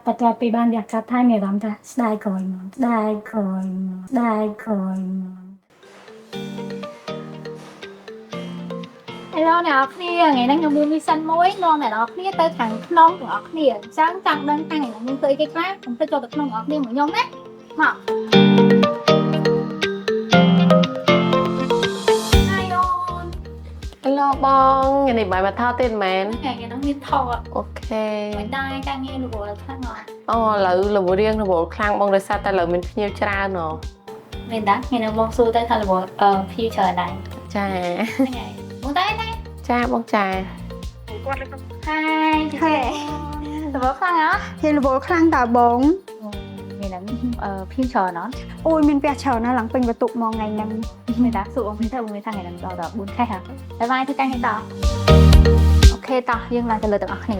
ปัจจัยปีบ้านอยากจัดให้เนี่ยรำจะได้ก่อนได้ก่อนได้ก่อน Hello អ្នកនរគ្នាថ្ងៃនេះខ្ញុំមានមីសិនមួយនាំអ្នកនរគ្នាទៅខាងក្នុងទាំងអស់គ្នាអញ្ចឹងចង់ដឹងថាថ្ងៃនេះមានធ្វើអីគេខ្លះខ្ញុំទៅចូលទៅក្នុងអ្នកនរគ្នាមួយខ្ញុំណាមក Hi on Hello បងថ្ងៃនេះបាយមកថតទៀតមែន ថ្ងៃនេះមានថត អូខេ មិនដែរការងាររវល់ខ្លាំងអត់ អូឥឡូវរវល់រៀងរវល់ខ្លាំងបងដោយសារតែឥឡូវមានភ្ញៀវច្រើនហ៎ មានដែរថ្ងៃនេះបងសួរទៅថារវល់future ដែរ ចា ថ្ងៃបងដែរណា ចាបងចា Hi ហើយរវល់ខ្លាំងអត់ ហេរវល់ខ្លាំងតើបង មានហ្នឹងfuture អត់ អូយមានផ្ទះច្រើនណាស់ឡើងពេញបន្ទុកមកថ្ងៃហ្នឹង មានដែរសួរបងមានថាបងមានថាថ្ងៃនេះដល់4ខែហើយបាយធ្វើការងារតអូខេតោះយើងឡើងទៅលើទាំងអស់គ្នា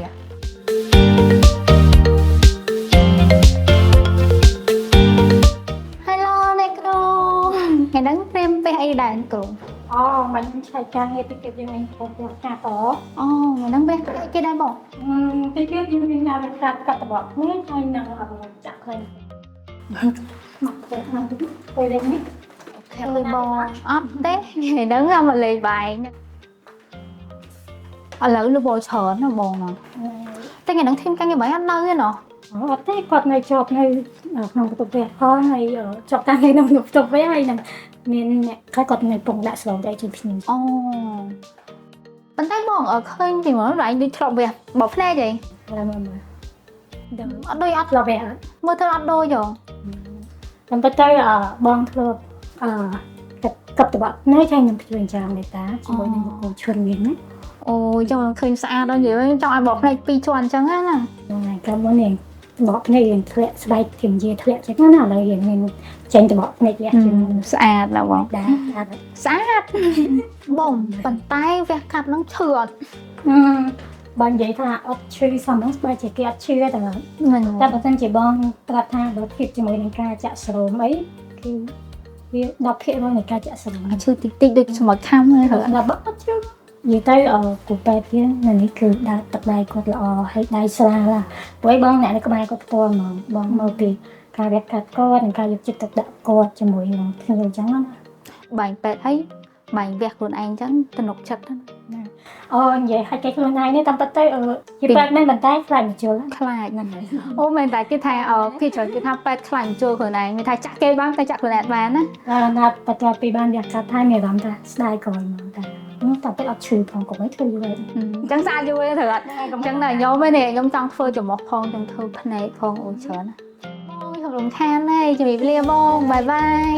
Hello អ្នកគ្រូថ្ងៃហ្នឹងព្រាមពេះអីដែរគ្រូ អូมันใช้ការងារតិចទៀតយើងឯងគាត់យកការត អូថ្ងៃហ្នឹងពេះអីគេដែរបង តិចទៀតយើងមានការរៀបការកាត់តបគ្នាហើយនឹងចាក់ឃើញមកទៅខាងទៅពេលនេះ អូខេបងអត់ទេថ្ងៃហ្នឹងមកលេងបាយឥឡូវលវលច្រើនណាបងណាតែថ្ងៃហ្នឹងធីមការងារបាយអត់នៅទេណោះ អត់ទេគាត់នៅជាប់នៅក្នុងបន្ទប់ផ្ទះផងហើយជាប់ការងារក្នុងបន្ទប់ផ្ទះហើយនឹងមានអ្នកគាត់នៅពងដាក់ស្រូវដែរជួយភ្ញៀវ អូប៉ុន្តែបងឃើញពីមកឡើងដូចធ្លាប់វះបោកភ្នែកហី ឡើយមើលដឹង អត់ដូចអត់ ធ្លាប់វាអត់ មើលទៅអត់ដូចហ៎ តែប៉ុន្តែបងធ្វើកាត់តបនៅឆៃនឹងជួយចាំមេតាជាមួយនឹងបុគ្គលឈុនមានណា អូចង់ឃើញស្អាតដល់និយាយចង់ឲ្យបោកភ្នែក2ជាន់អញ្ចឹងណា ថ្ងៃកាលមុននេះបកភ្នែកយើងធ្លាក់ស្បែកធៀមជាធ្លាក់ចឹងណាឥឡូវយើងមានចេញតបភ្នែកលះជាង ស្អាតណាស់បង ដែរអត់ ស្អាតបងប៉ុន្តែវះកាត់នឹងឈឺអត់ បើនិយាយថាអត់ឈឺសំហ្នឹងស្បែកជាគេអត់ឈឺតែ មិន តែបើសិនជាបងប្រាប់ថាបើធៀបជាមួយនឹងការចាក់ស្រោមអីគឺវា10%នៃការចាក់ស្រោម ឈឺតិចតិចដូចស្មោះខំហ្នឹង ដល់បើអត់ឈឺនិយាយទៅគូពេទ្យវានៅនេះគឺដាក់ទឹកដៃគាត់ល្អហើយដៃស្រាលឡាព្រោះបងអ្នកនៅក្បែរគាត់ផ្ទាល់ហ្មងបងមើលពីការវះកាត់គាត់និងការយកចិត្តទុកដាក់គាត់ជាមួយនឹងគ្នាអញ្ចឹងណា បាញ់ពេទ្យហើយបាញ់វះខ្លួនឯងអញ្ចឹងទំនុកចិត្តហ្នឹង និយាយឲ្យគេខ្លួនឯងនេះតាមពិតទៅជាពេទ្យមិនបន្តែខ្លាចមជុល ខ្លាចហ្នឹងហើយអូមែនតែគេថាគេច្រើនគេថាពេទ្យខ្លាចចូលខ្លួនឯងមានថាចាក់គេបានតែចាក់ខ្លួនឯងបានណា ណាបច្ចុប្បន្នពីបានយកកាត់ថាមានអារម្មណ៍ថាស្ដាយក្រោយហ្មងតែតែអត់ឈឺផងកុំឲ្យធ្វើយូរហើយ អញ្ចឹងស្អាតយូរទេត្រូវអត់អញ្ចឹងតែខ្ញុំនេះខ្ញុំចង់ធ្វើចំមុះផងទាំងធ្វើភ្នែកផងអូច្រើនណាអូយខ្ញុំរំខានហើយជំរាបលាបងបាយបាយ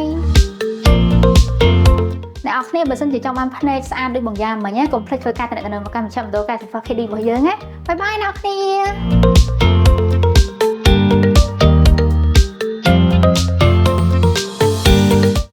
អ្នកនរគ្នាបើសិនជាចង់បានភ្នែកស្អាតដូចបងយ៉ាមិញណាកុំភ្លេចធ្វើការតំណែងមកកម្មវិធីមណ្ឌលកែសម្ផស្ស KD របស់យើងណាបាយបាយអ្នកនរគ្នា